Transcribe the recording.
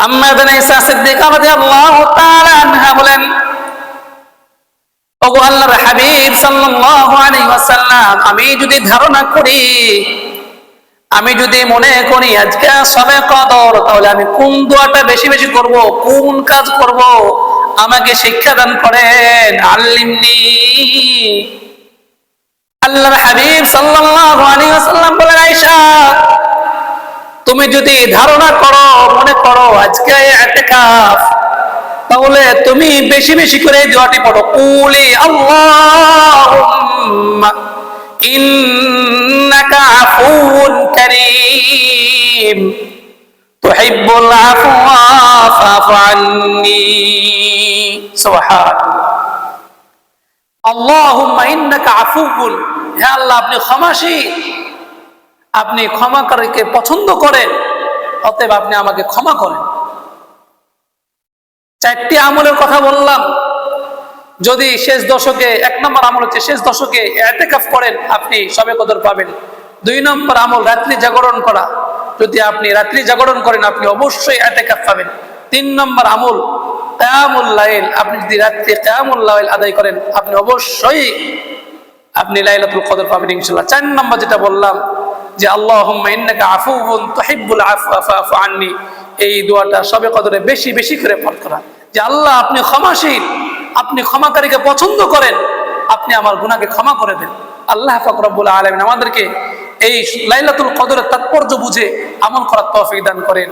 আম্মা বিন ঈসা সিদ্দিকা রাদিয়াল্লাহু তাআলা আনহা বলেন, ওগো আল্লাহর হাবিব সাল্লাল্লাহু আলাইহি ওয়াসাল্লাম, আমি যদি ধারণা করি, আমি যদি মনে করি আজকে শবে কদর, তাহলে আমি কোন দোয়াটা বেশি বেশি করব, কোন কাজ করব, আমাকে শিক্ষা দান করেন। আল্লিমনি। আল্লাহর হাবিব সাল্লাল্লাহু আলাইহি ওয়াসাল্লাম বলেন, আয়েশা, তুমি যদি ধারণা করো, মনে করো আজকে ইতিকাফ, তাহলে তুমি বেশি বেশি করে এই দোয়াটি পড়ো, কুলি আল্লাহুম্মা ইন্নাকা আফুউন কারীম তুহিব্বুল আফওয়া ফাফু আন্নী। সুবহানাল্লাহ। আল্লাহুম্মা ইন্নাকা আফুউন, হে আল্লাহ আপনি ক্ষমাশীল, আপনি ক্ষমাকারীকে পছন্দ করেন, অতএব আপনি আমাকে ক্ষমা করেন। চারটি আমলের কথা বললাম। যদি শেষ দশকে, এক নম্বর আমল হচ্ছে শেষ দশকে ইতিকাফ করেন, আপনি শবে কদর পাবেন। 2 নম্বর আমল রাত্রি জাগরণ করা, যদি আপনি রাত্রি জাগরণ করেন আপনি অবশ্যই ইতিকাফ পাবেন। 3 নম্বর আমল কিয়ামুল লাইল, আপনি যদি রাত্রি কিয়ামুল লাইল আদায় করেন আপনি অবশ্যই আপনি লাইলাতুল কদর পাবেন ইনশাআল্লাহ। 4 নম্বর যেটা বললাম যে আল্লাহুম্মা ইন্নাকা আফুউন তুহিব্বুল আফওয়া ফাফু আন্নী, এই দোয়াটা শবে কদরে বেশি বেশি করে পাঠ করা, যে আল্লাহ আপনি ক্ষমাশীল, আপনি ক্ষমাকারীকে পছন্দ করেন, আপনি আমার গুনাহকে ক্ষমা করে দেন। আল্লাহ পাক রব্বুল আলামিন আমাদেরকে এই লাইলাতুল কদরের তাৎপর্য বুঝে আমল করার তৌফিক দান করেন।